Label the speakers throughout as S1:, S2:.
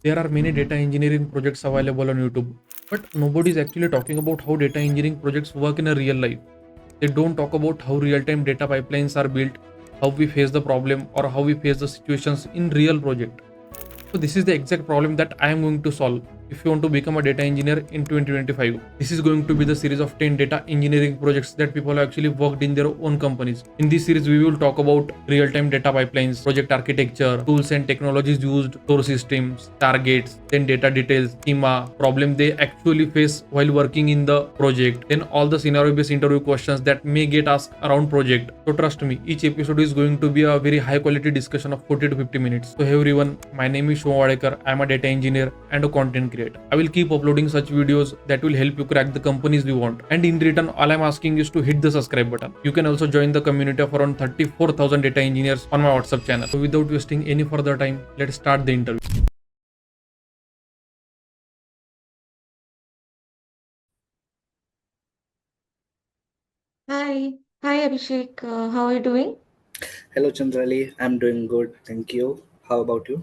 S1: There are many data engineering projects available on YouTube, but nobody is actually talking about how data engineering projects work in a real life. They don't talk about how real-time data pipelines are built, how we face the problem, or how we face the situations in real project. So this is the exact problem that I am going to solve. If you want to become a data engineer in 2025, this is going to be the series of 10 data engineering projects that people have actually worked in their own companies. In this series, we will talk about real-time data pipelines, project architecture, tools and technologies used, source systems, targets, then data details, schema, problem they actually face while working in the project, then all the scenario-based interview questions that may get asked around project. So trust me, each episode is going to be a very high quality discussion of 40 to 50 minutes. So hey everyone, my name is Shubham Wadekar. I am a data engineer and a content creator. I will keep uploading such videos that will help you crack the companies we want. And in return, all I'm asking is to hit the subscribe button. You can also join the community of around 34,000 data engineers on my WhatsApp channel. So without wasting any further time, let's start the interview.
S2: Hi. Hi, Abhishek. How are you doing?
S3: Hello, Chandrali. I'm doing good. Thank you. How about you?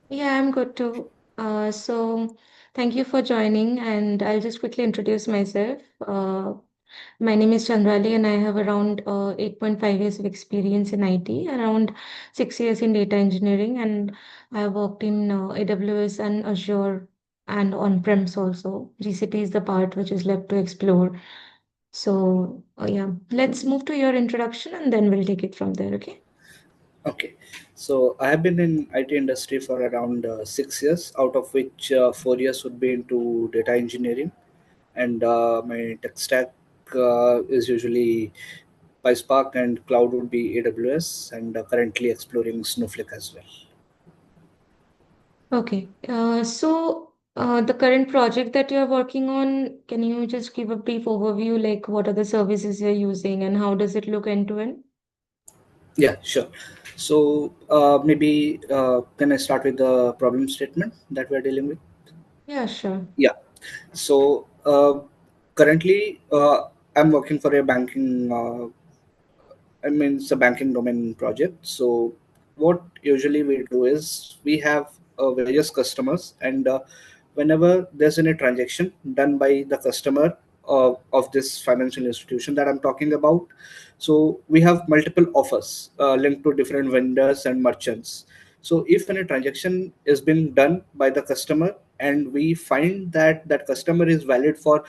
S2: Yeah, I'm good too. Thank you for joining, and I'll just quickly introduce myself. My name is Chandrali, and I have around 8.5 years of experience in IT, around 6 years in data engineering, and I have worked in AWS and Azure and on-premise also. GCP is the part which is left to explore. Yeah, let's move to your introduction, and then we'll take it from there, okay?
S3: Okay. So I have been in IT industry for around 6 years, out of which 4 years would be into data engineering, and my tech stack is usually PySpark, and cloud would be AWS, and currently exploring Snowflake as well.
S2: Okay. The current project that you're working on, can you just give a brief overview, like what are the services you're using and how does it look end to end?
S3: Yeah, sure. So maybe can I start with the problem statement that we're dealing with?
S2: Yeah, sure.
S3: Yeah. So currently, I'm working for a banking. I mean, it's a banking domain project. So what usually we do is we have various customers, and whenever there's any transaction done by the customer of this financial institution that I'm talking about, so we have multiple offers linked to different vendors and merchants. So if any transaction is being done by the customer, and we find that that customer is valid for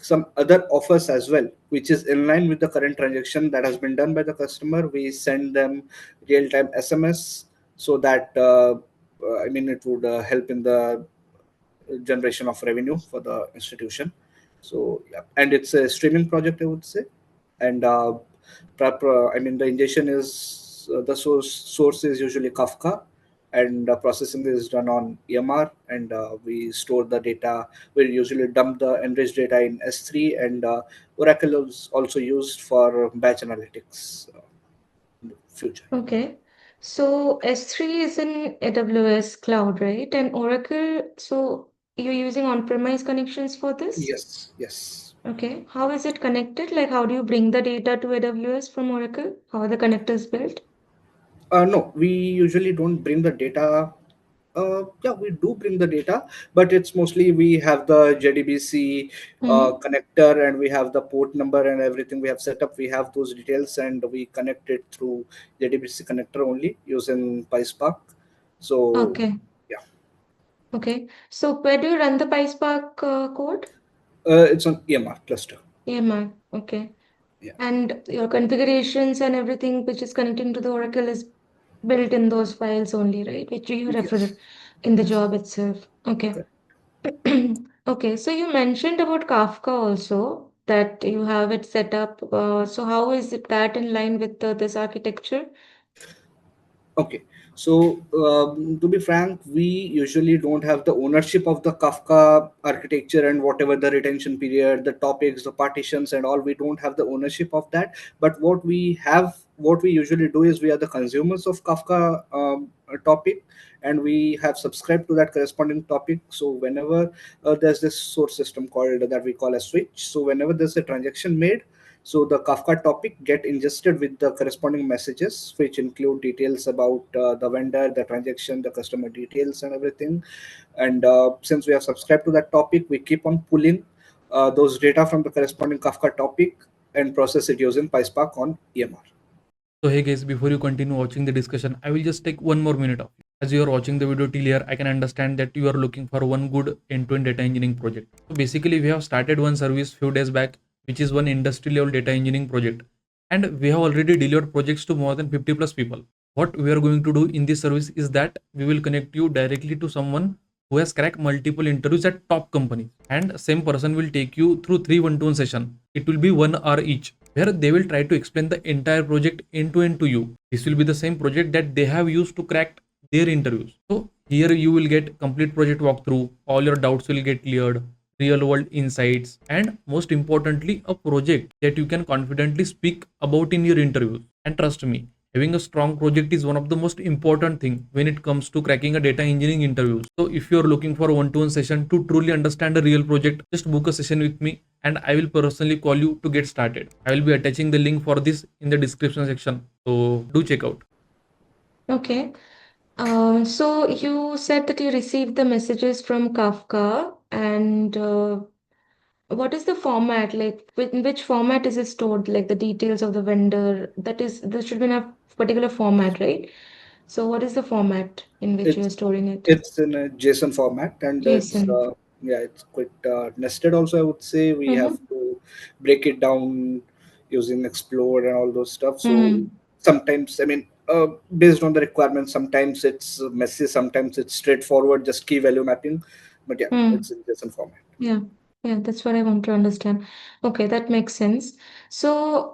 S3: some other offers as well, which is in line with the current transaction that has been done by the customer, we send them real-time SMS, so that I mean, it would help in the generation of revenue for the institution. So yeah, and it's a streaming project, I would say. And I mean, the ingestion is the source is usually Kafka, and processing is done on EMR, and we store the data. We usually dump the enriched data in S3, and Oracle is also used for batch analytics in the future.
S2: Okay. So S3 is in AWS cloud, right? And Oracle, so you're using on-premise connections for this?
S3: Yes, yes.
S2: Okay. How is it connected? Like how do you bring the data to AWS from Oracle? How are the connectors built?
S3: No, we usually don't bring the data. Yeah, we do bring the data, but it's mostly we have the JDBC
S2: Mm-hmm.
S3: connector, and we have the port number and everything we have set up. We have those details, and we connect it through JDBC connector only using PySpark. So,
S2: Okay.
S3: yeah,
S2: Okay. So where do you run the PySpark code?
S3: it's on EMR cluster.
S2: EMR. Okay.
S3: Yeah.
S2: And your configurations and everything which is connecting to the Oracle is built in those files only, right? Which you
S3: Yes.
S2: refer in the job itself. Okay.
S3: Correct.
S2: Okay. So you mentioned about Kafka also that you have it set up. So how is it that in line with this architecture?
S3: Okay. So, to be frank, we usually don't have the ownership of the Kafka architecture and whatever the retention period, the topics, the partitions, and all. We don't have the ownership of that. But what we usually do is we are the consumers of Kafka topic, and we have subscribed to that corresponding topic. So, whenever there's this source system called that we call a switch, so whenever there's a transaction made, So the Kafka topic get ingested with the corresponding messages, which include details about the vendor, the transaction, the customer details, and everything. And since we have subscribed to that topic, we keep on pulling those data from the corresponding Kafka topic and process it using PySpark on EMR.
S1: So hey guys, before you continue watching the discussion, I will just take one more minute of you. As you are watching the video till here, I can understand that you are looking for one good end-to-end data engineering project. So basically, we have started one service few days back, which is one industry level data engineering project. And we have already delivered projects to more than 50 plus people. What we are going to do in this service is that we will connect you directly to someone who has cracked multiple interviews at top companies, and same person will take you through 3 one-to-one session. It will be 1 hour each, where they will try to explain the entire project end to end to you. This will be the same project that they have used to crack their interviews. So here you will get complete project walkthrough, all your doubts will get cleared, real world insights, and most importantly, a project that you can confidently speak about in your interviews. And trust me, having a strong project is one of the most important thing when it comes to cracking a data engineering interviews. So if you're looking for a one-to-one session to truly understand a real project, just book a session with me and I will personally call you to get started. I will be attaching the link for this in the description section. So do check out.
S2: Okay. So you said that you received the messages from Kafka, and what is the format? Like, in which format is it stored? Like the details of the vendor. That should be in a particular format, right? So what is the format in which you are
S3: It's
S2: storing it?
S3: it's in a JSON format, and it's
S2: JSON.
S3: yeah, it's quite nested. Also, I would say we have
S2: Mm-hmm.
S3: to break it down using Explore and all those stuff. So
S2: Mm-hmm.
S3: sometimes, I mean, based on the requirements, sometimes it's messy, sometimes it's straightforward, just key value mapping. But yeah,
S2: Mm.
S3: it's in JSON format.
S2: Yeah. Yeah, that's what I want to understand. Okay, that makes sense. So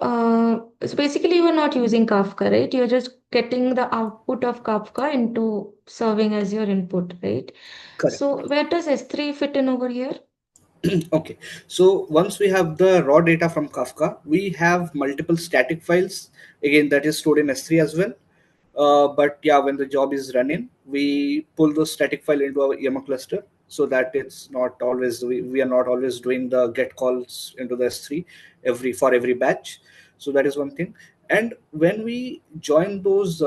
S2: basically, you are not using Kafka, right? You're just getting the output of Kafka into serving as your input, right?
S3: Correct.
S2: So where does S3 fit in over here?
S3: Okay, so once we have the raw data from Kafka, we have multiple static files. Again, that is stored in S3 as well. But yeah, when the job is running, we pull those static file into our EMR cluster so that it's not always we are not always doing the get calls into the S3 every batch. So that is one thing. And when we join this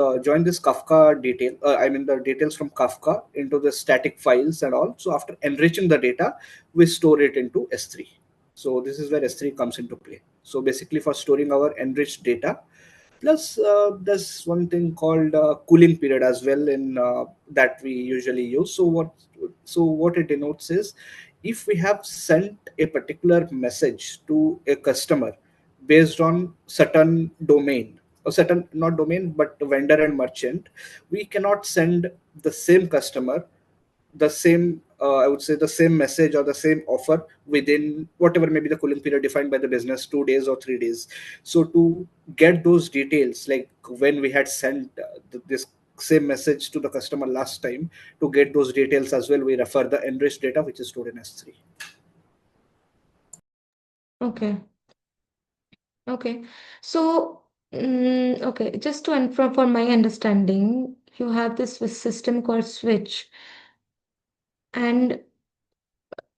S3: Kafka detail, I mean the details from Kafka into the static files and all. So after enriching the data, we store it into S3. So this is where S3 comes into play. So basically, for storing our enriched data, plus there's one thing called cooling period as well in that we usually use. So what it denotes is if we have sent a particular message to a customer based on certain domain or certain not domain but vendor and merchant, we cannot send the same customer the same I would say the same message or the same offer within whatever may be the cooling period defined by the business, 2 days or 3 days. So to get those details, like when we had sent this same message to the customer last time, to get those details as well, we refer the enriched data which is stored in S3.
S2: Okay. Okay. So, just to and for my understanding, you have this system called Switch, and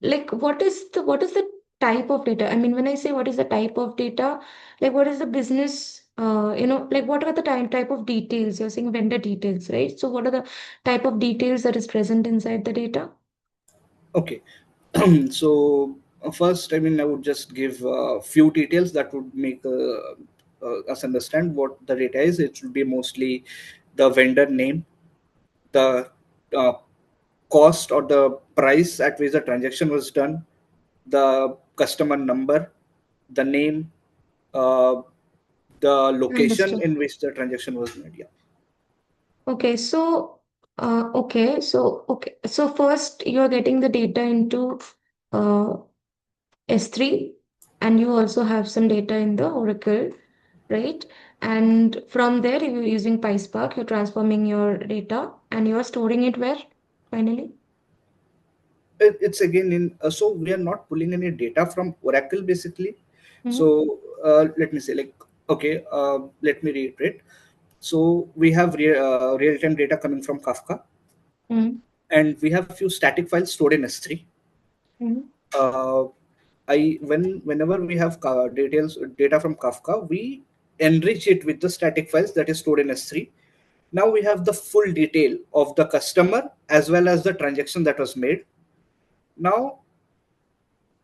S2: like what is the type of data? I mean, when I say what is the type of data, like what is the business, like what are the type of details? You're saying vendor details, right? So what are the type of details that is present inside the data?
S3: Okay. So first, I mean, I would just give a few details that would make us understand what the data is. It should be mostly the vendor name, the uh, cost or the price at which the transaction was done, the customer number, the name, uh, the location
S2: Understood.
S3: in which the transaction was made. Yeah.
S2: Okay, so first you're getting the data into uh, S3, and you also have some data in the Oracle, right? And from there, you're using PySpark, you're transforming your data and you're storing it where finally?
S3: It's again in so we are not pulling any data from Oracle basically.
S2: Mm-hmm.
S3: So let me say like okay, let me reiterate. So we have real-time data coming from Kafka,
S2: Mm-hmm.
S3: and we have a few static files stored in S3.
S2: Mm-hmm.
S3: Uh, whenever we have data from Kafka, we enrich it with the static files that is stored in S3. Now we have the full detail of the customer as well as the transaction that was made. Now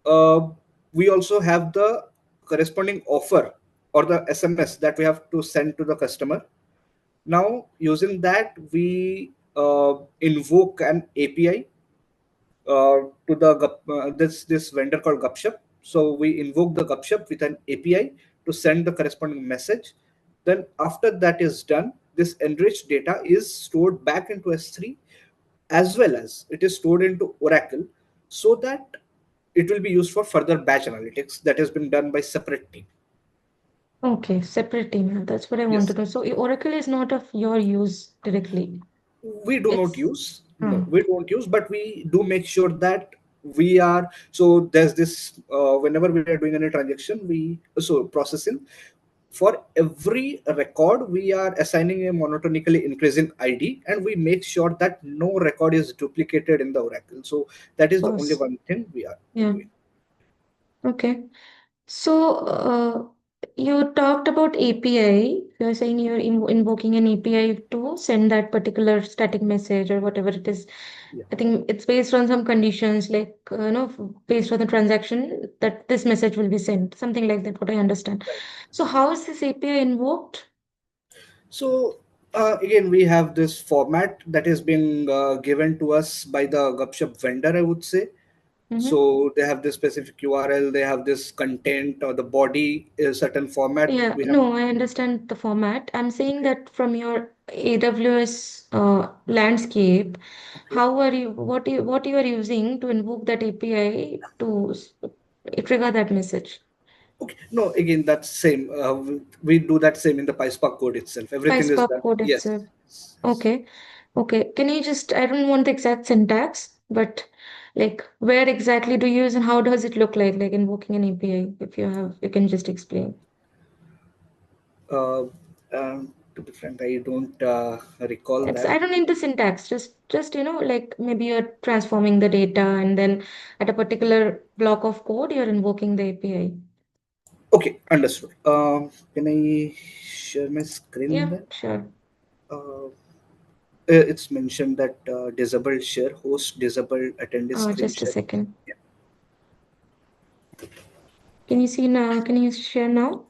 S3: uh, we also have the corresponding offer or the SMS that we have to send to the customer. Now using that, we invoke an API to the this vendor called Gupshup. So we invoke the Gupshup with an API to send the corresponding message. Then after that is done, this enriched data is stored back into S3 as well as it is stored into Oracle, so that it will be used for further batch analytics that has been done by separate team.
S2: Okay, separate team. That's what I want to
S3: Yes,
S2: know. So Oracle is not of your use directly.
S3: we do not
S2: It's
S3: use, no,
S2: uh,
S3: we don't use, but we do make sure that we are, so there's this whenever we are doing any transaction, we so processing, for every record we are assigning a monotonically increasing ID, and we make sure that no record is duplicated in the Oracle. So that is the only
S2: course.
S3: one thing we are
S2: Yeah.
S3: doing.
S2: Okay. So, you talked about API. You're saying you're invoking an API to send that particular static message or whatever it is.
S3: Yeah.
S2: I think it's based on some conditions, like, based on the transaction, that this message will be sent, something like that, what I understand.
S3: Right.
S2: So, how is this API invoked?
S3: So again, we have this format that is being given to us by the Gupshup vendor, I would say.
S2: Mm-hmm.
S3: So they have this specific URL, they have this content or the body is certain format.
S2: Yeah,
S3: We have
S2: no, I understand the format. I'm saying
S3: okay,
S2: that from your AWS landscape,
S3: okay,
S2: how are you, what you are using to invoke that API to trigger that message?
S3: okay. No, again, that's same. We do that same in the PySpark code itself. Everything is
S2: PySpark
S3: done.
S2: code
S3: Yes.
S2: itself.
S3: Yes, yes.
S2: Okay, okay. Can you just, I don't want the exact syntax, but like where exactly do you use and how does it look like invoking an API? If you have, you can just explain.
S3: Uh, to be frank, I don't recall
S2: It's,
S3: that.
S2: I don't need the syntax, just like maybe you're transforming the data and then at a particular block of code, you're invoking the API.
S3: Okay, understood. Can I share my screen
S2: Yeah,
S3: there?
S2: sure.
S3: Uh, it's mentioned that disabled share, host disabled attendee screen
S2: Just a
S3: share.
S2: second.
S3: Yeah.
S2: Can you see now? Can you share now?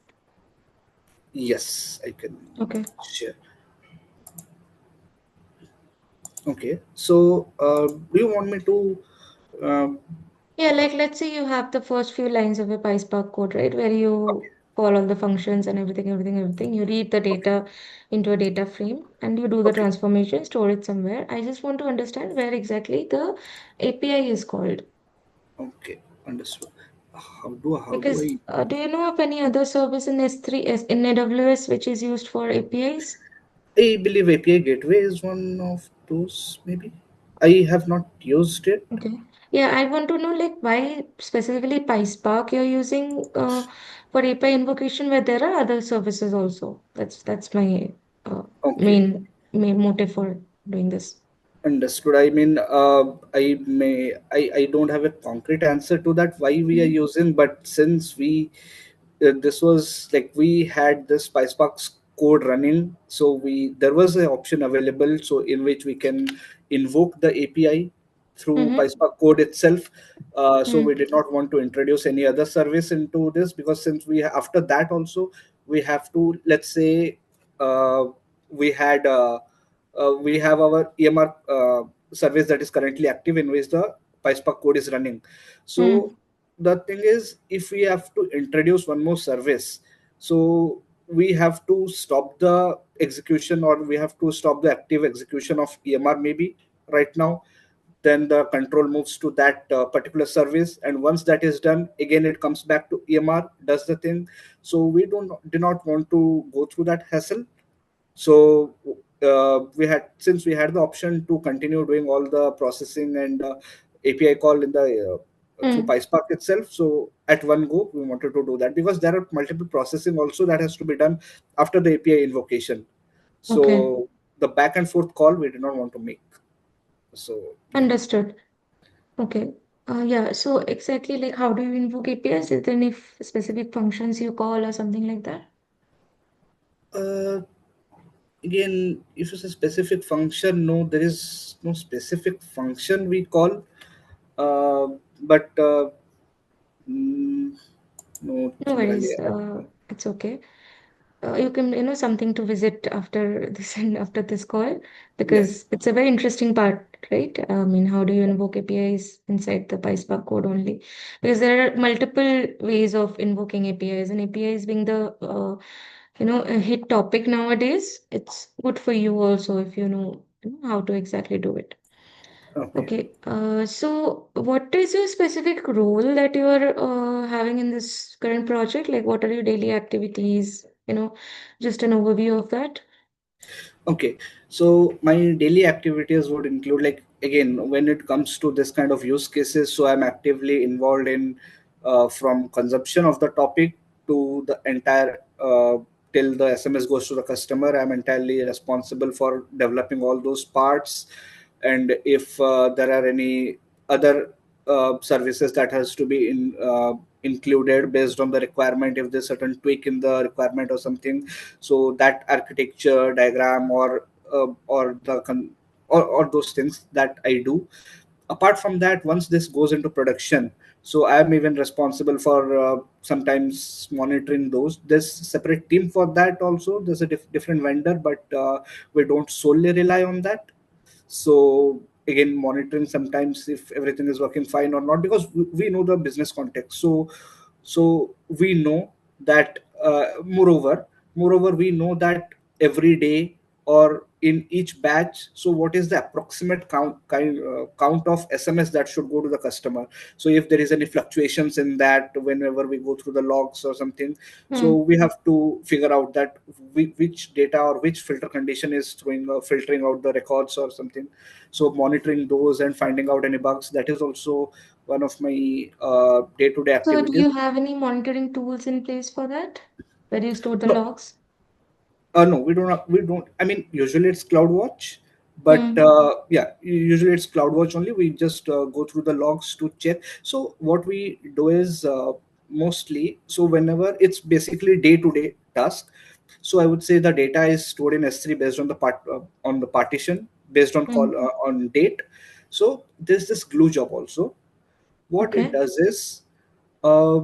S3: Yes, I can
S2: Okay.
S3: share. Okay, so do you want me to? Um,
S2: Yeah, like let's say you have the first few lines of a PySpark code, right? Where
S3: okay,
S2: you call all the functions and everything. You read the
S3: okay,
S2: data into a data frame and you do the
S3: okay,
S2: transformation, store it somewhere. I just want to understand where exactly the API is called.
S3: okay, understood. How do
S2: Because
S3: I?
S2: do you know of any other service in S3, in AWS, which is used for APIs?
S3: I believe API Gateway is one of those. Maybe I have not used it.
S2: Okay. Yeah, I want to know like why specifically PySpark you're using for API invocation where there are other services also. That's my
S3: Okay,
S2: main motive for doing this.
S3: understood. I mean, I don't have a concrete answer to that why we are
S2: Mhm.
S3: using, but since we this was like we had this PySpark's code running, so we there was an option available, so in which we can invoke the API through
S2: Mm-hmm.
S3: PySpark code itself. So we
S2: Mm.
S3: did not want to introduce any other service into this, because since we after that also we have to, let's say, uh, we had we have our EMR service that is currently active in which the PySpark code is running. So
S2: Mm.
S3: the thing is, if we have to introduce one more service, so we have to stop the execution, or we have to stop the active execution of EMR maybe right now. Then the control moves to that particular service, and once that is done, again it comes back to EMR, does the thing. So we don't do not want to go through that hassle. So we had, since we had the option to continue doing all the processing and API call in the through
S2: Mm.
S3: PySpark itself, so at one go we wanted to do that, because there are multiple processing also that has to be done after the API invocation.
S2: Okay.
S3: So the back and forth call we did not want to make. So yeah.
S2: Understood. Okay. Yeah, so exactly like how do you invoke APIs? Is there any specific functions you call or something like that?
S3: Uh, Again, if it's a specific function, no, there is no specific function we call. Uh, but mm, no,
S2: No
S3: generally,
S2: worries, it's okay. You can, something to visit after this and after this call,
S3: yeah.
S2: because it's a very interesting part, right? I mean, how do you invoke APIs inside the PySpark code only? Because there are multiple ways of invoking APIs, and APIs being the, a hit topic nowadays. It's good for you also if you know how to exactly do it.
S3: Okay.
S2: Okay, so what is your specific role that you are having in this current project? Like, what are your daily activities? Just an overview of that.
S3: Okay, so my daily activities would include, like, again, when it comes to this kind of use cases, so I'm actively involved in from consumption of the topic to the entire till the SMS goes to the customer. I'm entirely responsible for developing all those parts, and if there are any other services that has to be included based on the requirement, if there's certain tweak in the requirement or something, so that architecture diagram or those things that I do. Apart from that, once this goes into production, so I'm even responsible for sometimes monitoring those. There's separate team for that also. There's a different vendor, but we don't solely rely on that. So again, monitoring sometimes if everything is working fine or not, because we know the business context. So we know that moreover we know that every day or in each batch, so what is the approximate count of SMS that should go to the customer. So if there is any fluctuations in that, whenever we go through the logs or something, so
S2: Hmm.
S3: we have to figure out that which data or which filter condition is filtering out the records or something. So monitoring those and finding out any bugs, that is also one of my day-to-day
S2: So, do
S3: activities.
S2: you have any monitoring tools in place for that? Where you store the
S3: No,
S2: logs?
S3: no, we don't. We don't. I mean, usually it's CloudWatch, but
S2: Hmm.
S3: yeah, usually it's CloudWatch only. We just go through the logs to check. So what we do is mostly, so whenever it's basically day-to-day task. So I would say the data is stored in S3 based on the on the partition based on call
S2: Hmm.
S3: on date. So there's this glue job also. What it
S2: Okay.
S3: does is, uh,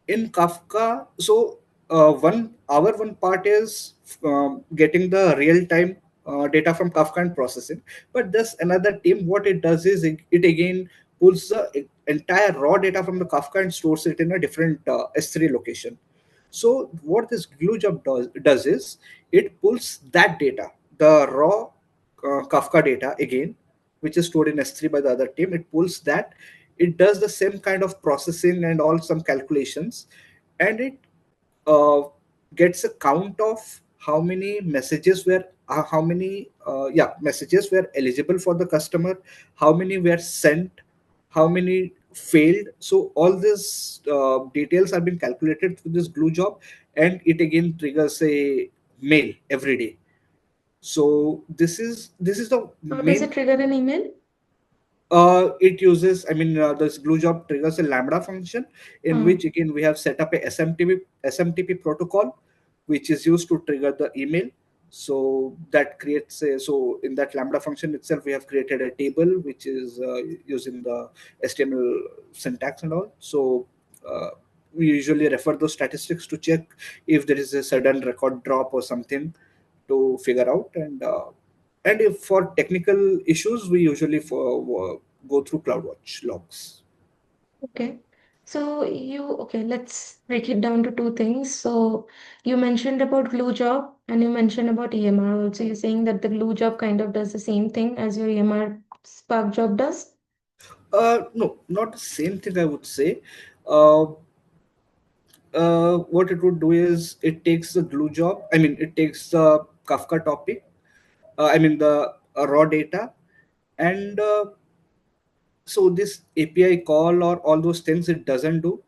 S3: in Kafka, so one part is getting the real time data from Kafka and processing. But this another team, what it does is it again pulls the entire raw data from the Kafka and stores it in a different S3 location. So what this glue job does is it pulls that data, the raw Kafka data again, which is stored in S3 by the other team. It pulls that, it does the same kind of processing and all some calculations, and it uh, gets a count of how many messages were eligible for the customer, how many were sent, how many failed. So all these details have been calculated through this glue job, and it again triggers a mail every day. So this is the
S2: How does it
S3: main.
S2: trigger an email?
S3: It uses, I mean, this glue job triggers a Lambda function in
S2: Hmm.
S3: which again we have set up a SMTP protocol, which is used to trigger the email. So that creates a, so in that Lambda function itself, we have created a table which is using the HTML syntax and all. So uh, we usually refer those statistics to check if there is a sudden record drop or something to figure out. And if for technical issues, we usually go through CloudWatch logs.
S2: Okay. Okay, let's break it down to two things. So you mentioned about glue job and you mentioned about EMR also. You're saying that the glue job kind of does the same thing as your EMR Spark job does?
S3: No, not the same thing, I would say. What it would do is it takes the glue job. I mean, it takes the Kafka topic. I mean the raw data, and so this API call or all those things it doesn't do.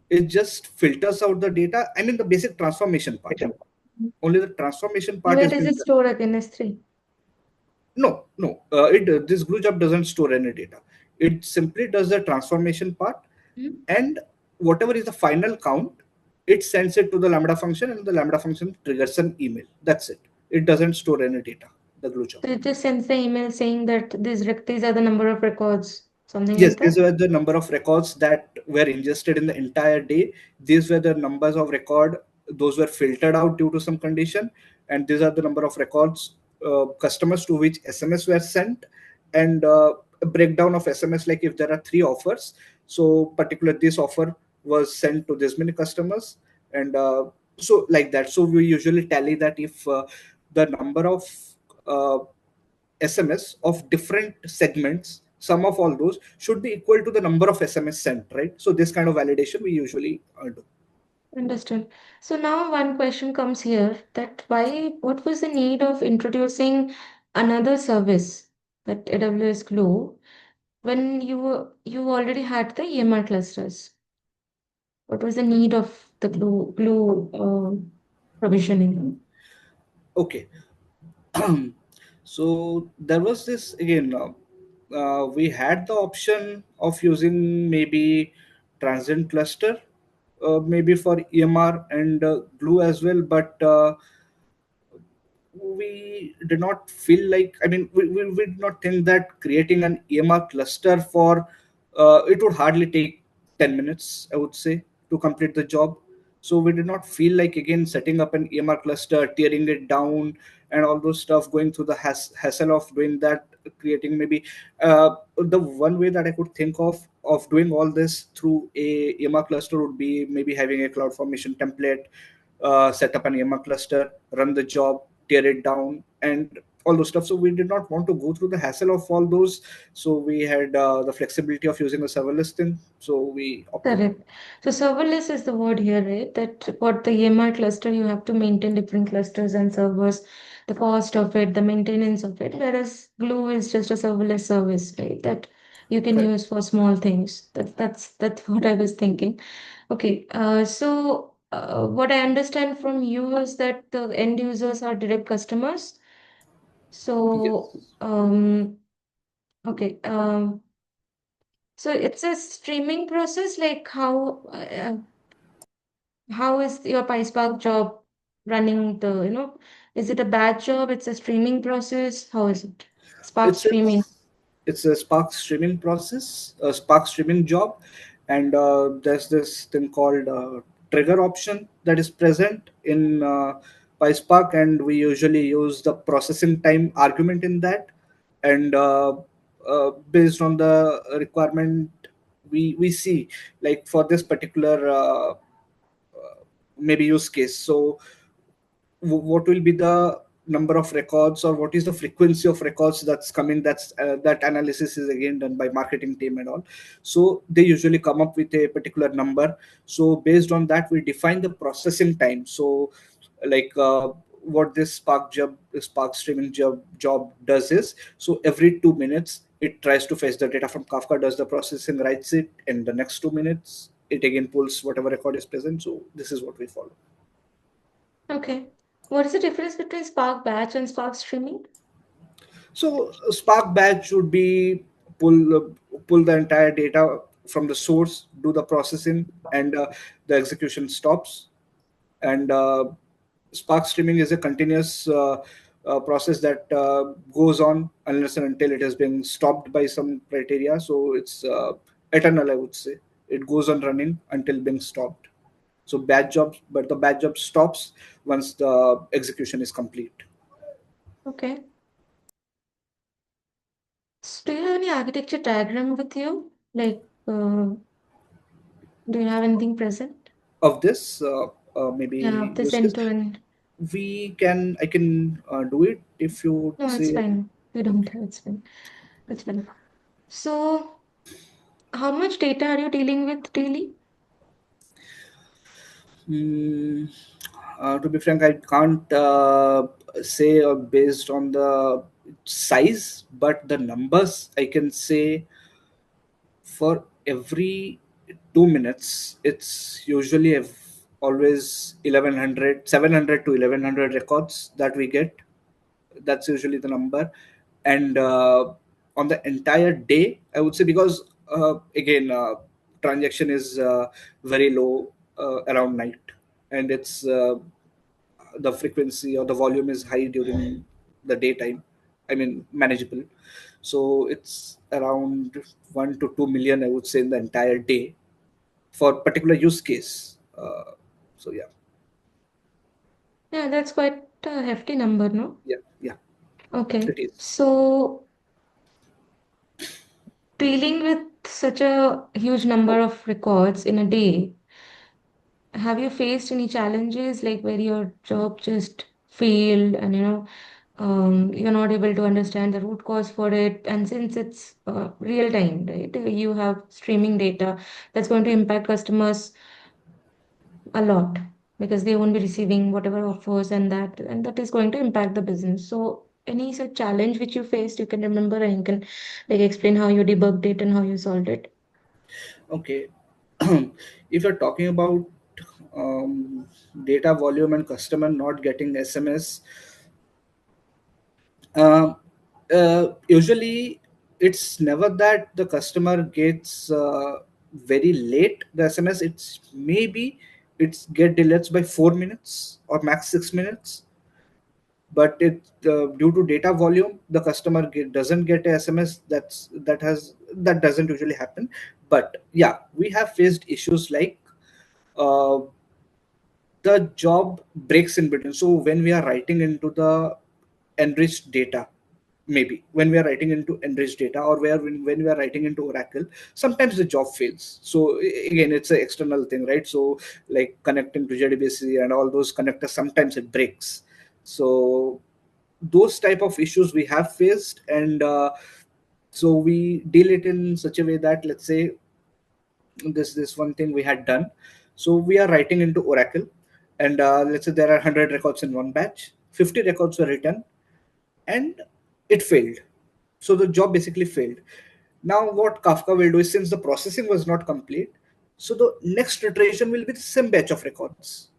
S3: It just filters out the data. I mean the basic transformation part. Only the transformation
S2: And
S3: part
S2: where
S3: has
S2: does
S3: been
S2: it
S3: done.
S2: store again? S3?
S3: No, no. It This glue job doesn't store any data. It simply does the transformation part,
S2: Mhm.
S3: and whatever is the final count, it sends it to the Lambda function, and the Lambda function triggers an email. That's it. It doesn't store any data, the glue job.
S2: So it just sends the email saying that these are the number of records, something
S3: Yes,
S2: like
S3: these
S2: that.
S3: were the number of records that were ingested in the entire day. These were the numbers of record. Those were filtered out due to some condition, and these are the number of records, customers to which SMS were sent, and a breakdown of SMS, like if there are three offers, so particular this offer was sent to this many customers, and so like that. So we usually tally that if the number of uh, SMS of different segments, sum of all those should be equal to the number of SMS sent, right? So this kind of validation we usually do.
S2: Understood. So now one question comes here that what was the need of introducing another service, that AWS Glue, when you already had the EMR clusters? What was the need of the glue provisioning?
S3: Okay. So there was this again. We had the option of using maybe transient cluster, maybe for EMR and Glue as well, but we did not feel like, I mean, we did not think that creating an EMR cluster for it would hardly take 10 minutes, I would say, to complete the job. So we did not feel like again setting up an EMR cluster, tearing it down, and all those stuff, going through the hassle of doing that, creating maybe the one way that I could think of doing all this through a EMR cluster would be maybe having a CloudFormation template, set up an EMR cluster, run the job, tear it down, and all those stuff. So we did not want to go through the hassle of all those. So we had the flexibility of using a serverless thing. So we opted for
S2: Correct. So serverless is the word here, right? That what the EMR cluster, you have to maintain different clusters and servers, the cost of it, the maintenance of it, whereas Glue is just a serverless service, right? That you can
S3: correct.
S2: use for small things. That's what I was thinking. Okay, what I understand from you is that the end users are direct customers. So,
S3: Yes.
S2: okay, so it's a streaming process, like how is your PySpark job running is it a batch job? It's a streaming process. How is it? Spark
S3: It's a
S2: streaming.
S3: it's a Spark streaming process, a Spark streaming job, and there's this thing called trigger option that is present in PySpark, and we usually use the processing time argument in that, and based on the requirement, we see, like for this particular maybe use case. So what will be the number of records, or what is the frequency of records that's coming, that analysis is again done by marketing team and all. So they usually come up with a particular number. So based on that we define the processing time. So like what this Spark streaming job does is, so every 2 minutes it tries to fetch the data from Kafka, does the processing, writes it, and the next 2 minutes it again pulls whatever record is present. So this is what we follow.
S2: Okay. What is the difference between Spark batch and Spark streaming?
S3: So Spark batch would be pull the entire data from the source, do the processing, and the execution stops. And Spark streaming is a continuous process that goes on unless and until it has been stopped by some criteria. So it's eternal, I would say. It goes on running until being stopped. So batch jobs, but the batch job stops once the execution is complete.
S2: Okay. So do you have any architecture diagram with you? Like, do you have anything present?
S3: Of this,
S2: Yeah,
S3: maybe
S2: of this
S3: use case,
S2: end to end.
S3: I can do it if you would
S2: No, it's
S3: say.
S2: fine. We don't have it's fine. It's fine. So, how much data are you dealing with daily?
S3: Hmm, to be frank, I can't say based on the size, but the numbers I can say, for every 2 minutes, it's usually always 1100 to 1100 records that we get. That's usually the number. And on the entire day, I would say, because again, transaction is very low around night, and it's the frequency or the volume is high during the daytime. I mean, manageable. So it's around 1 to 2 million, I would say, in the entire day for particular use case. So yeah,
S2: Yeah, that's quite a hefty number, no?
S3: yeah, yeah,
S2: Okay.
S3: it is.
S2: So dealing with such a huge number of records in a day, have you faced any challenges like where your job just failed and you're not able to understand the root cause for it? And since it's real time, right? You have streaming data that's going to impact customers a lot because they won't be receiving whatever offers and that is going to impact the business. So any such challenge which you faced, you can remember and you can like explain how you debugged it and how you solved it.
S3: Okay. If you're talking about um, data volume and customer not getting SMS, um, usually it's never that the customer gets very late the SMS. It's maybe it's get delayed by 4 minutes or max 6 minutes, but it due to data volume the customer doesn't get a SMS. That doesn't usually happen. But yeah, we have faced issues like uh, the job breaks in between. So when we are writing into the enriched data, maybe when we are writing into enriched data, or when we are writing into Oracle, sometimes the job fails. So again, it's an external thing, right? So like connecting to JDBC and all those connectors, sometimes it breaks. So those type of issues we have faced, and so we deal it in such a way that, let's say, this one thing we had done. So we are writing into Oracle, and let's say there are 100 records in one batch. 50 records were written, and it failed. So the job basically failed. Now what Kafka will do is, since the processing was not complete, so the next iteration will be the same batch of records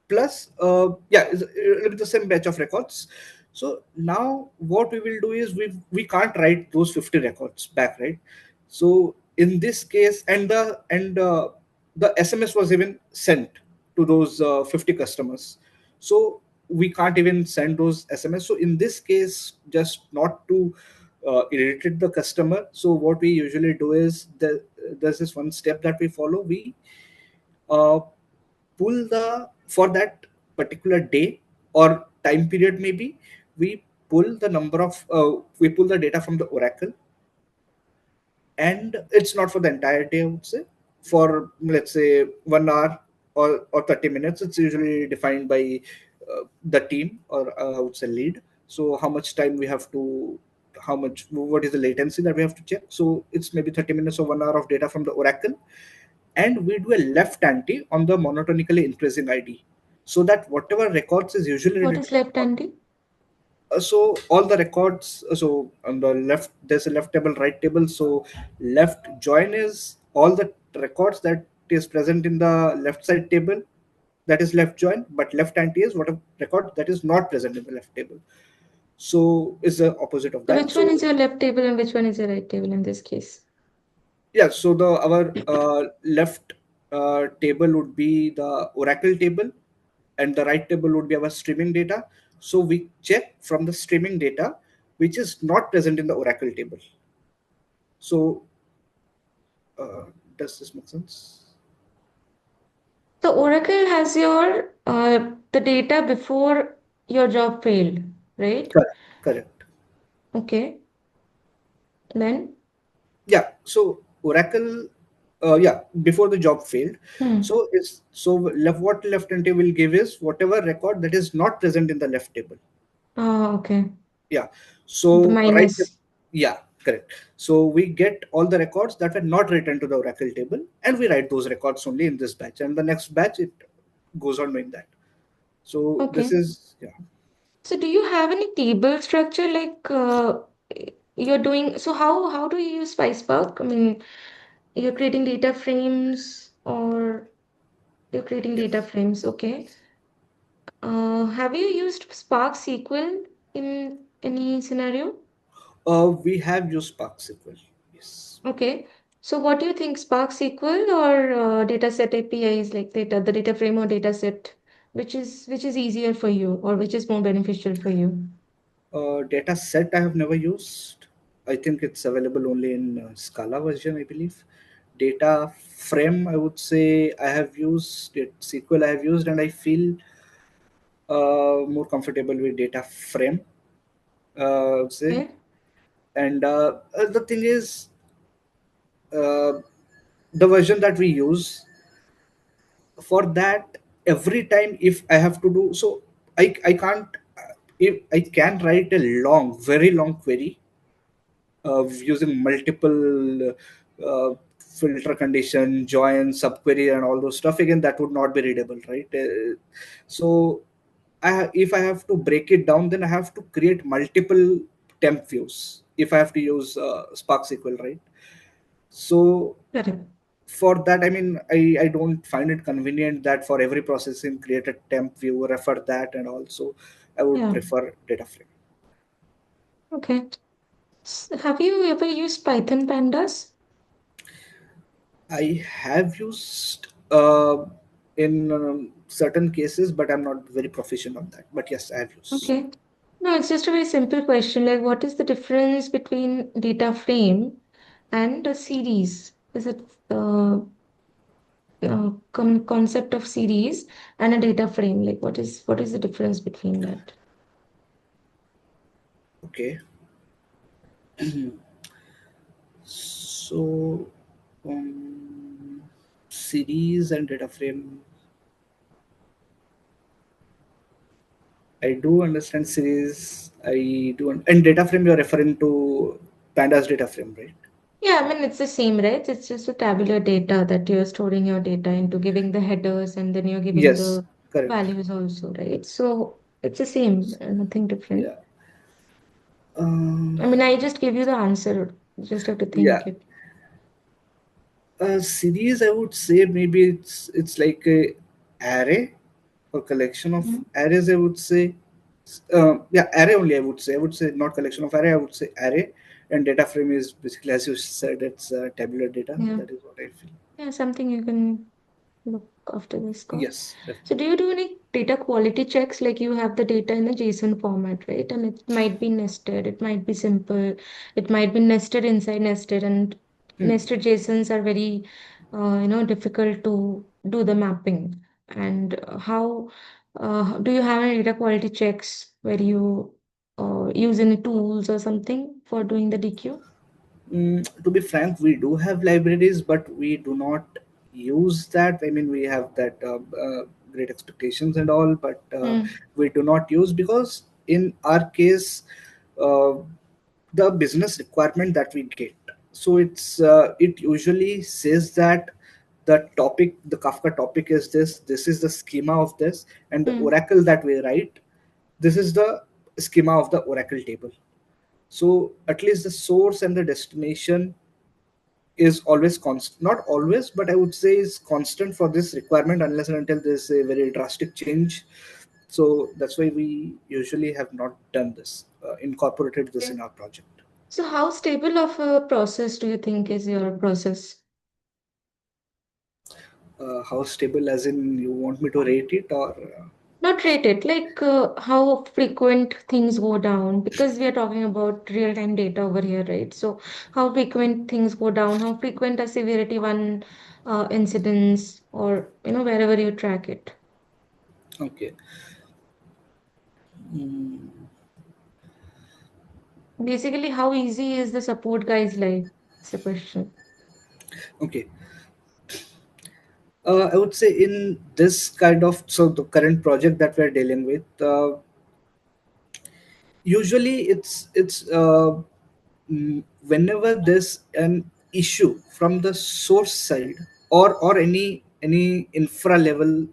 S3: plus it'll be the same batch of records. So now what we will do is, we can't write those 50 records back, right? So in this case, the SMS was even sent to those 50 customers. So we can't even send those SMS. So in this case, just not to irritate the customer, so what we usually do is, there's this one step that we follow. We uh, pull the for that particular day or time period, maybe we we pull the data from the Oracle, and it's not for the entire day, I would say. For, let's say, 1 hour or 30 minutes, it's usually defined by the team, or I would say lead. So how much time we have to, what is the latency that we have to check. So it's maybe 30 minutes or 1 hour of data from the Oracle, and we do a left anti on the monotonically increasing ID, so that whatever records is usually
S2: What
S3: written.
S2: is left handy?
S3: So all the records, so on the left there's a left table, right table. So left join is all the records that is present in the left side table, that is left join. But left anti is whatever record that is not present in the left table, so is the opposite of
S2: So
S3: that.
S2: which one
S3: So
S2: is your left table and which one is your right table in this case?
S3: yeah, so the our left table would be the Oracle table, and the right table would be our streaming data. So we check from the streaming data which is not present in the Oracle table. So uh, does this make sense?
S2: So Oracle has your the data before your job failed, right?
S3: Correct. Correct.
S2: Okay. Then,
S3: Yeah. So Oracle, yeah, before the job failed.
S2: hmm.
S3: So is so left what left entity will give is whatever record that is not present in the left table.
S2: Okay.
S3: Yeah.
S2: The
S3: So right.
S2: minus.
S3: Yeah. Correct. So we get all the records that were not written to the Oracle table, and we write those records only in this batch, and the next batch it goes on doing that. So this
S2: Okay.
S3: is, yeah.
S2: So do you have any table structure like you're doing? So how do you use SpiceBuck? I mean, you're creating data frames or you're creating data
S3: Yes.
S2: frames. Okay. Have you used Spark SQL in any scenario?
S3: We have used Spark SQL. Yes.
S2: Okay. So what do you think, Spark SQL or dataset APIs like the data frame or dataset, which is easier for you or which is more beneficial for you?
S3: Data set I have never used. I think it's available only in Scala version, I believe. Data frame, I would say I have used it. SQL I have used, and I feel more comfortable with data frame. I would say,
S2: Okay.
S3: and the thing is, uh, the version that we use for that, every time if I have to do so, I can't. If I can write a long, very long query using multiple filter condition, join, subquery, and all those stuff. Again, that would not be readable, right? So, if I have to break it down, then I have to create multiple temp views. If I have to use Spark SQL, right? So
S2: Correct.
S3: for that, I mean, I don't find it convenient that for every processing, create a temp view, refer that, and also I would
S2: Yeah.
S3: prefer data frame.
S2: Okay. Have you ever used Python pandas?
S3: I have used in certain cases, but I'm not very proficient on that. But yes, I have used.
S2: Okay. No, it's just a very simple question. Like, what is the difference between data frame and a series? Is it concept of series and a data frame? Like, what is the difference between that?
S3: Okay. So, um, series and data frame. I do understand series. I do, and data frame. You're referring to Pandas data frame, right?
S2: Yeah, I mean, it's the same, right? It's just a tabular data that you're storing your data into, giving the headers, and then you're giving
S3: Yes,
S2: the
S3: correct.
S2: values also, right? So it's the same, nothing different.
S3: Yeah. Um,
S2: I mean, I just give you the answer. You just have to
S3: yeah.
S2: think it.
S3: Series, I would say maybe it's like a array or collection of
S2: Mhm.
S3: arrays. I would say, yeah, array only. I would say not collection of array. I would say array, and data frame is basically, as you said, it's tabular data.
S2: Yeah,
S3: That is what I feel.
S2: yeah, something you can look after this call.
S3: Yes,
S2: So
S3: definitely.
S2: do you do any data quality checks? Like you have the data in a JSON format, right? And it might be nested, it might be simple, it might be nested inside nested, and
S3: Hmm.
S2: nested JSONs are very, difficult to do the mapping. And how do you have any data quality checks where you use any tools or something for doing the DQ?
S3: To be frank, we do have libraries, but we do not use that. I mean, we have that great expectations and all, but
S2: Hmm.
S3: we do not use, because in our case, uh, the business requirement that we get. So it usually says that the Kafka topic is this. This is the schema of this, and the
S2: Hmm.
S3: Oracle that we write. This is the schema of the Oracle table. So at least the source and the destination is always constant, not always, but I would say is constant for this requirement, unless and until there's a very drastic change. So that's why we usually have not done this, incorporated this in our project.
S2: So how stable of a process do you think is your process?
S3: How stable, as in you want me to rate it, or
S2: Not rated, like how frequent things go down, because we are talking about real-time data over here, right? So how frequent things go down, how frequent a severity one incidents, or wherever you track it.
S3: okay. Mm,
S2: Basically, how easy is the support guy's life? It's the question.
S3: okay. I would say in this kind of, so the current project that we're dealing with, usually whenever there's an issue from the source side, or any infra level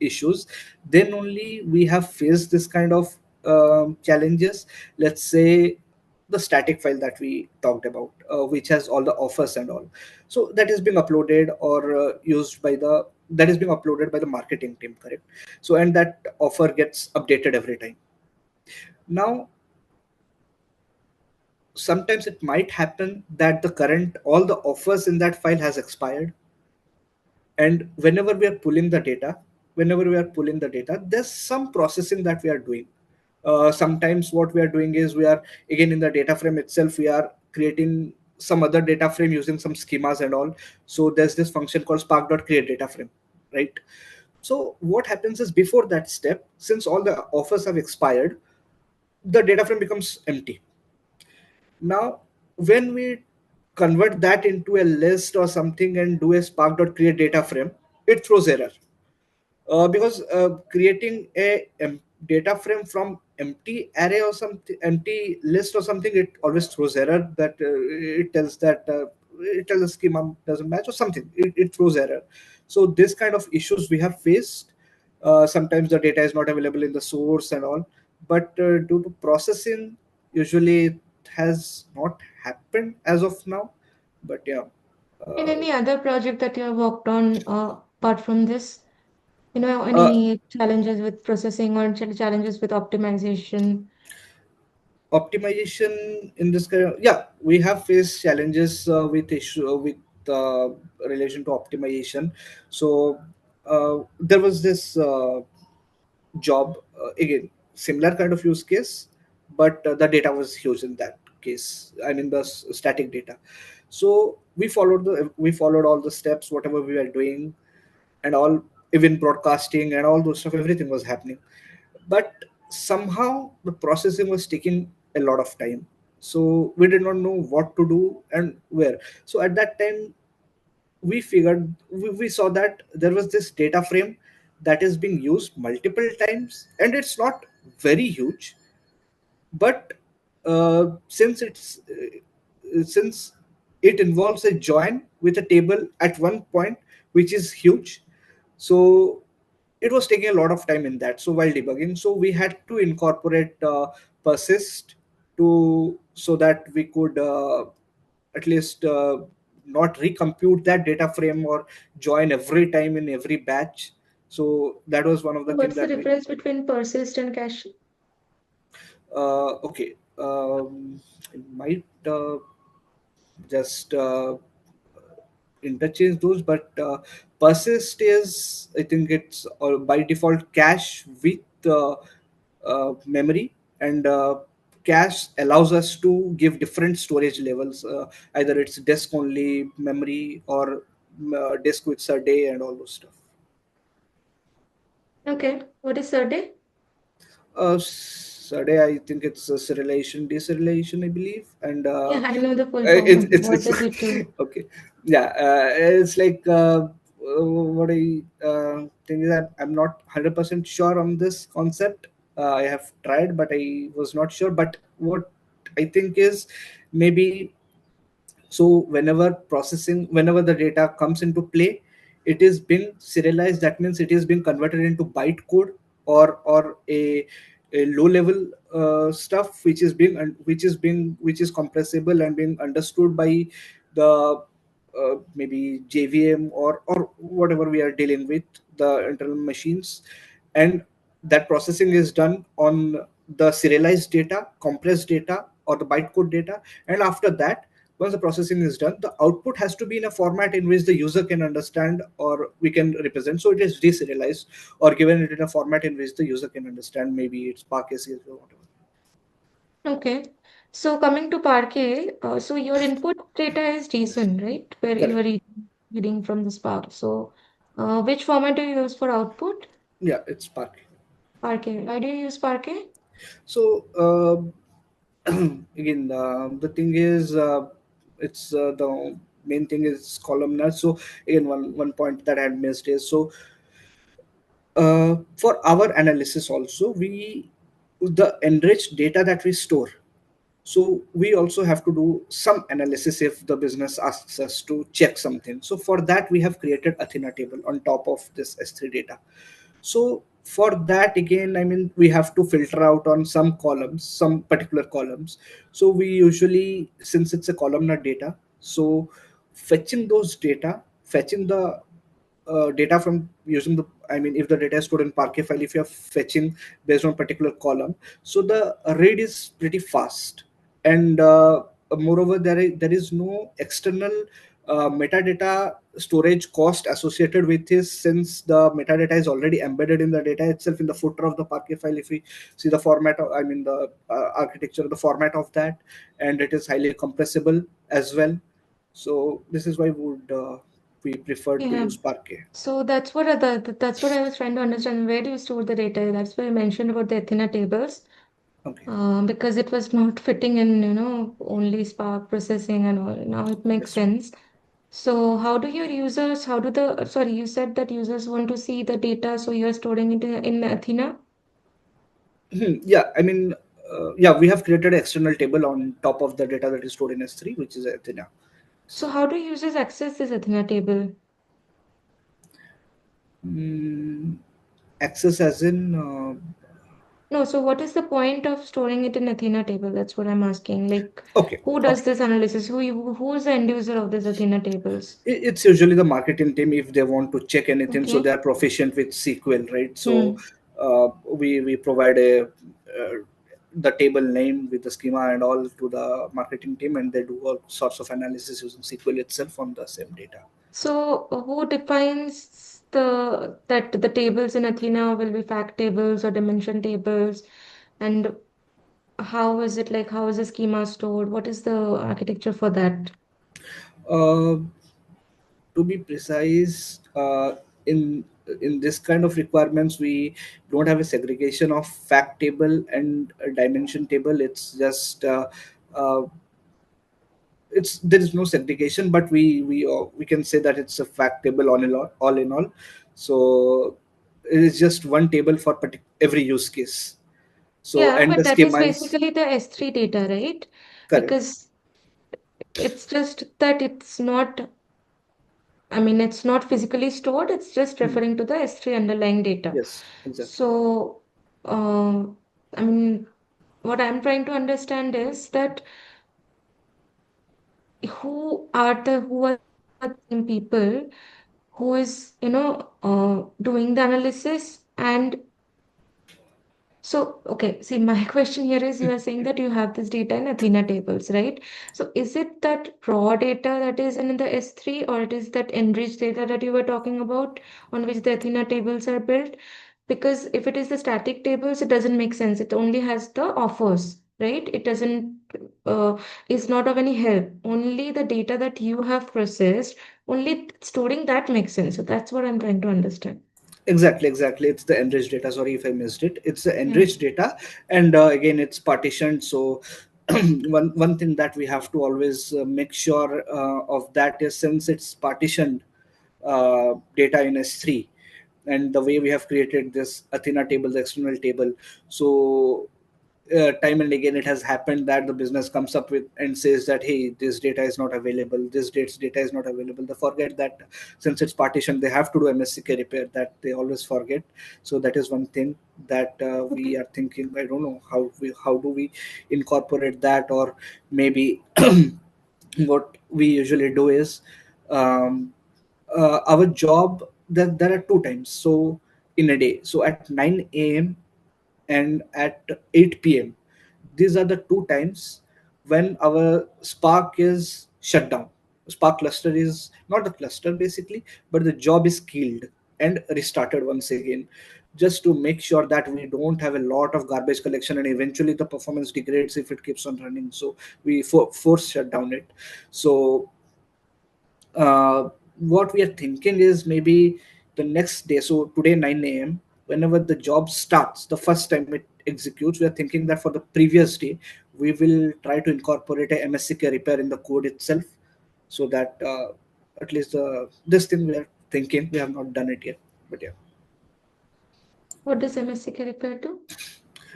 S3: issues, then only we have faced this kind of challenges. Let's say the static file that we talked about, which has all the offers and all, so that is being uploaded or used by the that is being uploaded by the marketing team, correct? So, and that offer gets updated every time. Now, sometimes it might happen that all the offers in that file has expired, and whenever we are pulling the data, there's some processing that we are doing. Sometimes what we are doing is, we are again in the data frame itself, we are creating some other data frame using some schemas and all. So there's this function called spark.create data frame, right? So what happens is, before that step, since all the offers have expired, the data frame becomes empty. Now, when we convert that into a list or something and do a spark.create data frame, it throws error. Because creating data frame from empty array or something, empty list or something, it always throws error, that it tells the schema doesn't match or something, it throws error. So this kind of issues we have faced. Sometimes the data is not available in the source and all, but due to processing, usually it has not happened as of now. But yeah.
S2: In
S3: uh,
S2: any other project that you have worked on, apart from this,
S3: uh,
S2: any challenges with processing or challenges with optimization?
S3: Optimization in this kind of, yeah, we have faced challenges with issue with relation to optimization. So there was this job, again, similar kind of use case, but the data was huge in that case, I mean the static data. So we followed all the steps, whatever we were doing and all, even broadcasting and all those stuff, everything was happening. But somehow the processing was taking a lot of time, so we did not know what to do and where. So at that time, we saw that there was this data frame that is being used multiple times, and it's not very huge, but since it involves a join with a table at one point, which is huge, so it was taking a lot of time in that. So while debugging, so we had to incorporate persist, to so that we could at least not recompute that data frame or join every time in every batch. So that was one of the things
S2: What's the
S3: that we
S2: difference between persist and cache?
S3: okay. It might just interchange those, but persist is, I think it's by default cache with memory, and cache allows us to give different storage levels. Either it's disk only memory, or disk with SerDes and all those stuff.
S2: Okay, what is Serde?
S3: SerDes, I think it's a serialization, deserialization, I believe, and
S2: Yeah, I know the full
S3: it's
S2: form.
S3: it's
S2: What
S3: it's
S2: does it do?
S3: okay. Yeah, it's like what I think is that I'm not 100% sure on this concept. I have tried, but I was not sure. But what I think is, maybe, so whenever the data comes into play, it is being serialized. That means it is being converted into byte code, or a low level stuff, which is compressible and being understood by the maybe JVM, or whatever we are dealing with, the internal machines. And that processing is done on the serialized data, compressed data, or the bytecode data. And after that, once the processing is done, the output has to be in a format in which the user can understand, or we can represent. So it is deserialized, or given it in a format in which the user can understand. Maybe it's Parquet CSV or whatever.
S2: Okay. So coming to Parquet, so your input data is JSON, right? Where you are
S3: Correct.
S2: reading from the Spark. So which format do you use for output?
S3: Yeah, it's Parquet.
S2: Parquet. Why do you use Parquet?
S3: So again, the thing is, it's the main thing is columnar. So again, one point that I had missed is, so for our analysis also, we the enriched data that we store, so we also have to do some analysis if the business asks us to check something. So for that, we have created Athena table on top of this S3 data. So for that, again, I mean, we have to filter out on some columns, some particular columns. So we usually, since it's a columnar data, so fetching the data from using the, I mean, if the data is stored in Parquet file, if you're fetching based on particular column, so the read is pretty fast. and moreover there is no external metadata storage cost associated with this, since the metadata is already embedded in the data itself in the footer of the Parquet file. If we see the format of, I mean the architecture, the format of that, and it is highly compressible as well. So this is why we prefer to
S2: Yeah.
S3: use Parquet.
S2: So that's what I was trying to understand. Where do you store the data? That's why I mentioned about the Athena tables,
S3: Okay.
S2: because it was not fitting in, only Spark processing and all. Now it makes
S3: Yes.
S2: sense. So how do your users, how do the, sorry, you said that users want to see the data, so you're storing it in Athena.
S3: Yeah, I mean, yeah, we have created an external table on top of the data that is stored in S3, which is Athena.
S2: So how do users access this Athena table?
S3: Mm, access as in
S2: No, so what is the point of storing it in Athena table? That's what I'm asking. Like,
S3: okay,
S2: who does
S3: okay.
S2: this analysis? Who's the end user of this Athena tables?
S3: It's usually the marketing team if they want to check anything, so they
S2: Okay.
S3: are proficient with SQL, right? So
S2: Hmm.
S3: we provide a the table name with the schema and all to the marketing team, and they do all sorts of analysis using SQL itself on the same data.
S2: So who defines that the tables in Athena will be fact tables or dimension tables? And how is it like? How is the schema stored? What is the architecture for that?
S3: Uh, to be precise, in this kind of requirements, we don't have a segregation of fact table and a dimension table. It's just uh, it's there is no segregation, but we can say that it's a fact table all in all. So it is just one table for every use case. So
S2: Yeah,
S3: and
S2: but
S3: the
S2: that is
S3: schema is
S2: basically the S3 data, right?
S3: correct.
S2: Because it's just that it's not, I mean, it's not physically stored, it's just
S3: Hmm.
S2: referring to the S3 underlying data.
S3: Yes, exactly.
S2: So, uh, I mean, what I'm trying to understand is that who are the same people who is, doing the analysis. And so, okay, see, my question here is you are saying that you have this data in Athena tables, right? So, is it that raw data that is in the S3, or it is that enriched data that you were talking about on which the Athena tables are built? Because if it is the static tables, it doesn't make sense. It only has the offers, right? It doesn't, is not of any help. Only the data that you have processed, only storing that makes sense. So, that's what I'm trying to understand.
S3: Exactly. It's the enriched data. Sorry if I missed it. It's the
S2: Yeah.
S3: enriched data, and again, it's partitioned. So one thing that we have to always make sure of that is, since it's partitioned data in S3, and the way we have created this Athena table, the external table. So time and again it has happened that the business comes up with and says that, hey, this data is not available, this date's data is not available. They forget that since it's partitioned they have to do MSCK repair, that they always forget. So that is one thing that we
S2: Okay.
S3: are thinking. I don't know how do we incorporate that, or maybe what we usually do is, um, our job, that there are two times so in a day, so at 9 a.m. and at 8 p.m. These are the two times when our Spark is shut down. Spark cluster is not a cluster basically, but the job is killed and restarted once again, just to make sure that we don't have a lot of garbage collection and eventually the performance degrades if it keeps on running. So we force shut down it. So what we are thinking is maybe the next day, so today 9 a.m., whenever the job starts, the first time it executes, we are thinking that for the previous day we will try to incorporate a MSCK repair in the code itself, so that at least this thing we are thinking. We have not done it yet, but yeah,
S2: What does MSCK refer to?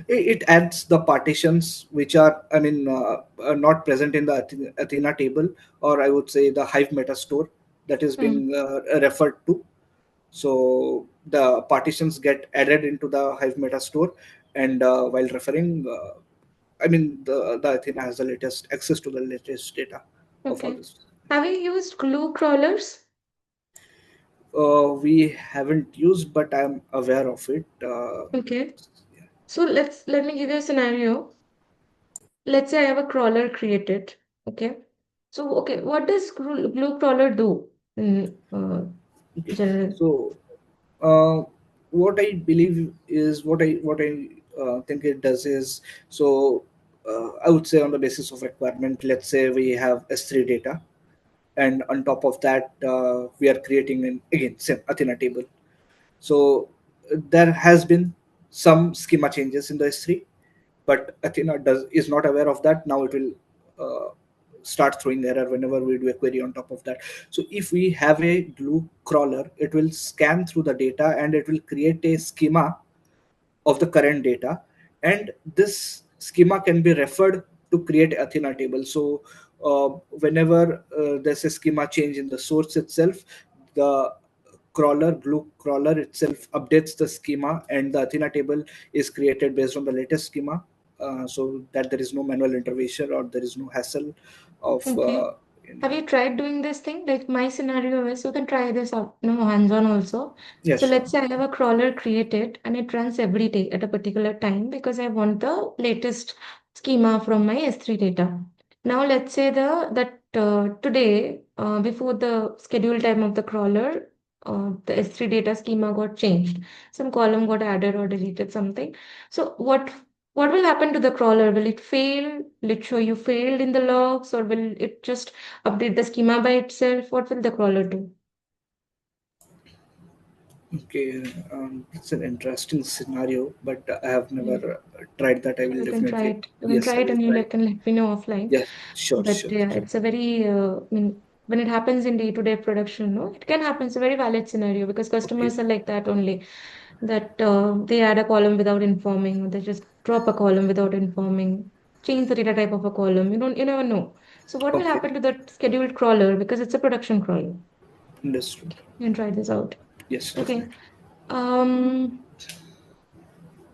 S3: it adds the partitions which are, I mean, not present in the Athena table, or I would say the Hive meta store that is
S2: Hmm.
S3: being referred to. So the partitions get added into the Hive meta store, and while referring, I mean, the Athena has the latest access to the latest data of all
S2: Okay.
S3: this.
S2: Have you used glue crawlers?
S3: We haven't used, but I'm aware of it.
S2: Okay. So let me give you a scenario. let's say I have a crawler created. Okay. So, okay, what does glue crawler do in
S3: Okay.
S2: general?
S3: So what I believe is what I think it does is, so I would say on the basis of requirement, let's say we have S3 data, and on top of that we are creating an again same Athena table. So there has been some schema changes in the S3, but Athena does is not aware of that. Now it will start throwing error whenever we do a query on top of that. So if we have a glue crawler, it will scan through the data and it will create a schema of the current data, and this schema can be referred to create Athena table. So whenever there's a schema change in the source itself, the glue crawler itself updates the schema, and the Athena table is created based on the latest schema, so that there is no manual intervention or there is no hassle of
S2: Okay. Have you tried doing this thing? Like my scenario is you can try this out, hands-on also.
S3: yeah,
S2: So
S3: sure.
S2: let's say I have a crawler created and it runs every day at a particular time because I want the latest schema from my S3 data. Now let's say that today, before the scheduled time of the crawler, the S3 data schema got changed. Some column got added or deleted something. So what will happen to the crawler? Will it fail? Will it show you failed in the logs, or will it just update the schema by itself? What will the crawler do?
S3: Okay, it's an interesting scenario, but I have
S2: Yeah.
S3: never tried that. I will
S2: You can try
S3: definitely,
S2: it. You can
S3: yes,
S2: try
S3: I
S2: it,
S3: will
S2: and
S3: try.
S2: can let me know offline.
S3: Yes, sure,
S2: But
S3: sure.
S2: yeah, it's a very, when it happens in day-to-day production, no, it can happen. It's a very valid scenario because
S3: Okay,
S2: customers are like that only. That they add a column without informing, or they just drop a column without informing, change the data type of a column. You never know. So what will
S3: okay,
S2: happen to the scheduled crawler because it's a production crawler?
S3: understood.
S2: You can try this out.
S3: Yes,
S2: Okay.
S3: definitely.
S2: Um,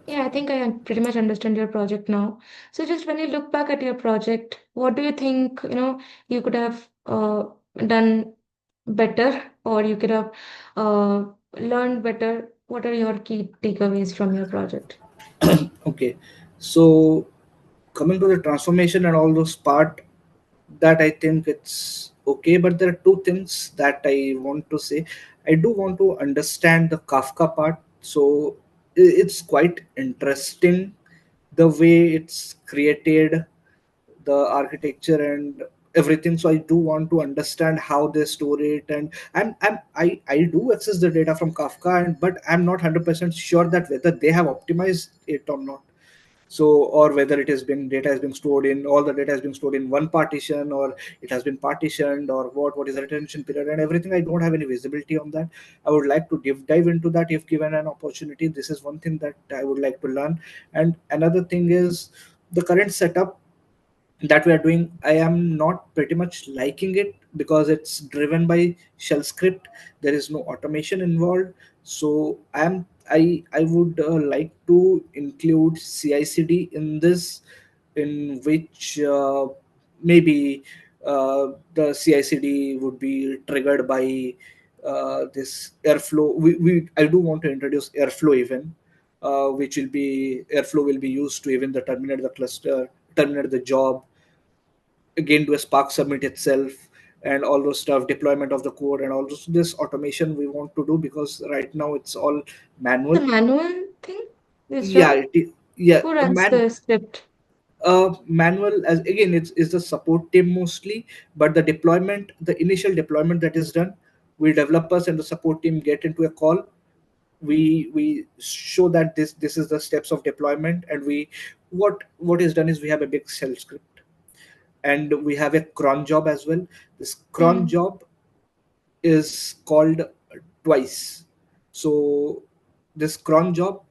S2: yeah, I think I pretty much understand your project now. So just when you look back at your project, what do you think, you could have done better or you could have uh, learned better? What are your key takeaways from your project?
S3: Okay, so coming to the transformation and all those part, that I think it's okay, but there are two things that I want to say. I do want to understand the Kafka part. So it's quite interesting the way it's created, the architecture and everything. So I do want to understand how they store it, and I do access the data from Kafka, and but I'm not 100% sure that whether they have optimized it or not. So, or whether it has been data has been stored in all the data has been stored in one partition, or it has been partitioned, or what is the retention period and everything. I don't have any visibility on that. I would like to dive into that if given an opportunity. This is one thing that I would like to learn. And another thing is the current setup that we are doing. I am not pretty much liking it because it's driven by shell script. There is no automation involved. So I would like to include CI/CD in this, in which maybe the CI/CD would be triggered by this Airflow. I do want to introduce Airflow even, which will be Airflow will be used to even the terminate the cluster, terminate the job, again do a Spark submit itself, and all those stuff, deployment of the code, and all this automation we want to do, because right now it's all
S2: The
S3: manual.
S2: manual thing is
S3: Yeah,
S2: run?
S3: yeah,
S2: Who runs the script?
S3: manual, as again it's is the support team mostly, but the deployment, the initial deployment that is done, we developers and the support team get into a call. We show that this is the steps of deployment, and we what is done is we have a big shell script, and we have a cron job as well. This cron
S2: Hmm.
S3: job is called twice. So this cron job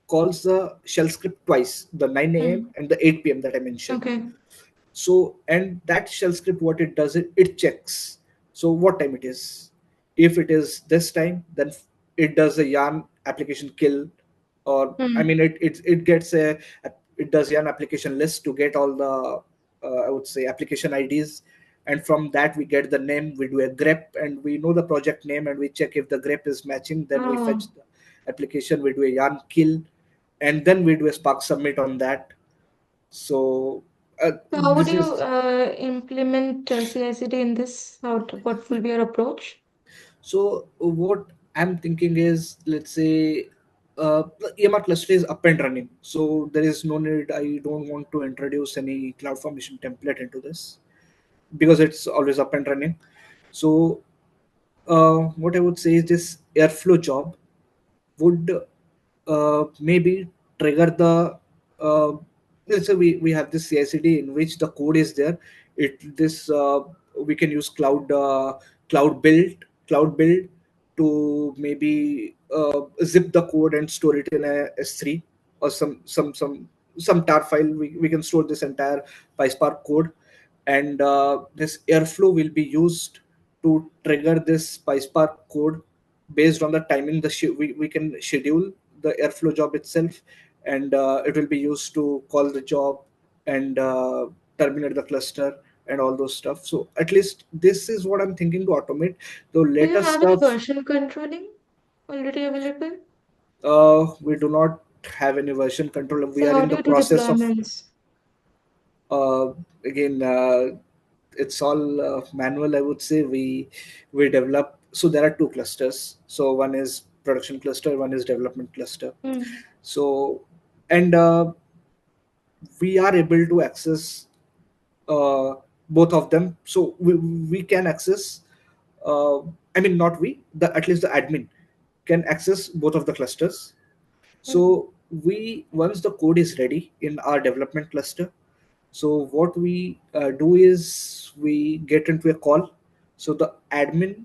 S3: calls the shell script twice, the 9 a.m.
S2: Hmm.
S3: and the 8 p.m. that I mentioned.
S2: Okay.
S3: So, and that shell script, what it does, it checks. So what time it is. If it is this time, then it does a yarn application kill, or I
S2: Hmm.
S3: mean, it gets it does yarn application list to get all the I would say application IDs, and from that we get the name. We do a grep, and we know the project name, and we check if the grep is matching. Then we fetch
S2: Oh,
S3: the application. We do a yarn kill, and then we do a Spark submit on that. So
S2: So how would
S3: this
S2: you
S3: is
S2: implement CI/CD in this? What will be your approach?
S3: so what I'm thinking is, let's say, the EMR cluster is up and running, so there is no need. I don't want to introduce any CloudFormation template into this because it's always up and running. So what I would say is this Airflow job would maybe trigger the let's say we have this CI/CD in which the code is there. It this We can use cloud build to maybe zip the code and store it in a S3 or some tar file. We can store this entire PySpark code, and this Airflow will be used to trigger this PySpark code based on the timing. We can schedule the Airflow job itself, and it will be used to call the job and terminate the cluster and all those stuff. So at least this is what I'm thinking to automate. The
S2: Do you
S3: later
S2: have any
S3: stuff,
S2: version controlling already available?
S3: we do not have any version control. We
S2: So
S3: are
S2: how
S3: in
S2: do
S3: the
S2: you do
S3: process of
S2: deployments?
S3: uh, again it's all manual, I would say. We develop, so there are two clusters. So one is production cluster, one is development cluster.
S2: Hmm.
S3: So and we are able to access uh, both of them. So we can access uh, I mean, not we, the at least the admin can access both of the clusters.
S2: Hmm.
S3: So we once the code is ready in our development cluster, so what we do is we get into a call. So the admin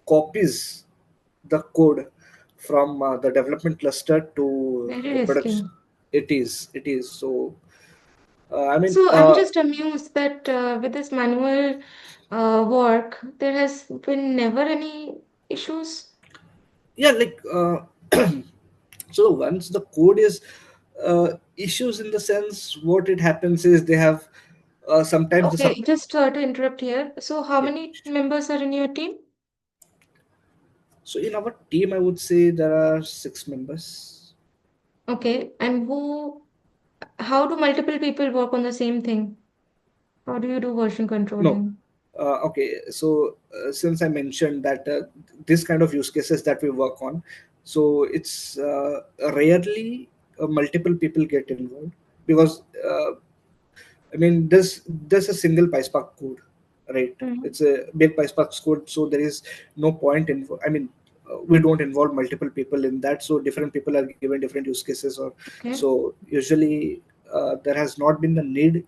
S3: copies the code from the development cluster to
S2: Very
S3: the production.
S2: risky.
S3: It is so I mean
S2: So I'm just amused that with this manual work, there has been never any issues.
S3: yeah, like so once the code is issues, in the sense what it happens is they have sometimes this
S2: Okay,
S3: up.
S2: just to interrupt here. So how
S3: Yeah.
S2: many members are in your team?
S3: So in our team, I would say there are 6 members.
S2: Okay, and how do multiple people work on the same thing? How do you do version
S3: No.
S2: controlling?
S3: Okay, so since I mentioned that this kind of use cases that we work on, so it's rarely multiple people get involved because I mean, there's a single PySpark code, right?
S2: Mhm.
S3: It's a big PySpark code, so there is no point in. I mean, we don't involve multiple people in that, so different people are given different use cases, or
S2: Okay,
S3: so usually there has not been the need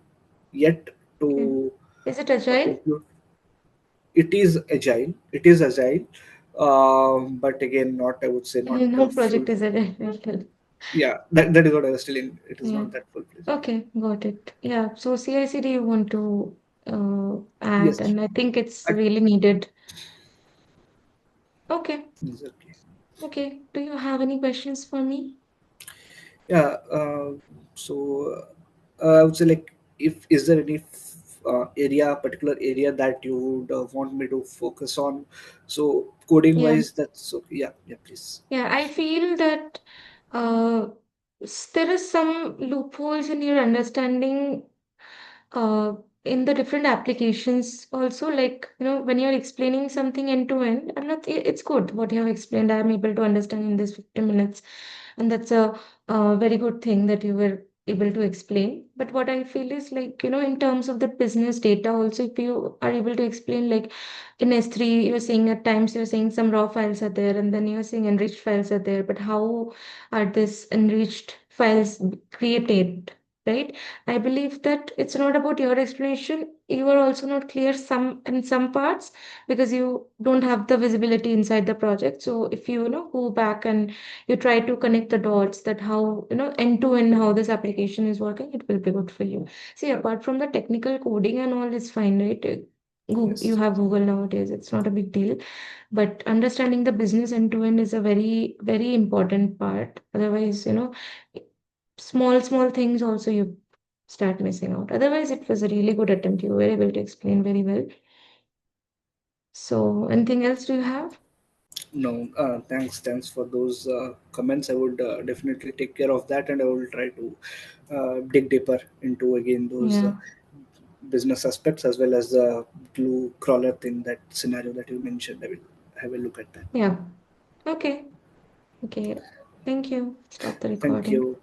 S3: yet
S2: okay.
S3: to
S2: Is it agile?
S3: include. It is agile. It is agile, but again, not, I would say, not
S2: No
S3: full.
S2: project is agile.
S3: Yeah, that is what I was telling. It is
S2: Yeah.
S3: not that full fledged.
S2: Okay, got it. Yeah. So CI/CD you want to add,
S3: Yes,
S2: and I think it's
S3: I,
S2: really needed. Okay.
S3: exactly.
S2: Okay. Do you have any questions for me?
S3: Yeah. So I would say, like, if is there any particular area that you would want me to focus on? So coding
S2: Yeah.
S3: wise, that's okay. Yeah, yeah, please.
S2: Yeah. I feel that uh, there is some loopholes in your understanding uh, in the different applications also, like when you're explaining something end to end. It's good what you have explained. I'm able to understand in this 15 minutes, and that's a very good thing that you were able to explain. But what I feel is, like, in terms of the business data also, if you are able to explain, like in S3 you're saying at times you're saying some raw files are there, and then you're saying enriched files are there, but how are this enriched files created, right? I believe that it's not about your explanation. You are also not clear some in some parts because you don't have the visibility inside the project. So if you go back and you try to connect the dots, that how end to end how this application is working, it will be good for you. See, apart from the technical coding and all is fine, right? Google, you
S3: Yes.
S2: have Google nowadays. It's not a big deal, but understanding the business end to end is a very, very important part. Otherwise, small things also you start missing out. Otherwise, it was a really good attempt. You were able to explain very well. So, anything else do you have?
S3: No, thanks for those comments. I would definitely take care of that, and I will try to dig deeper into again those
S2: Yeah.
S3: business aspects as well as the blue crawler thing, that scenario that you mentioned. I will have a look at that.
S2: Yeah. Okay. Okay. Thank you. Stop the
S3: Thank
S2: recording.
S3: you.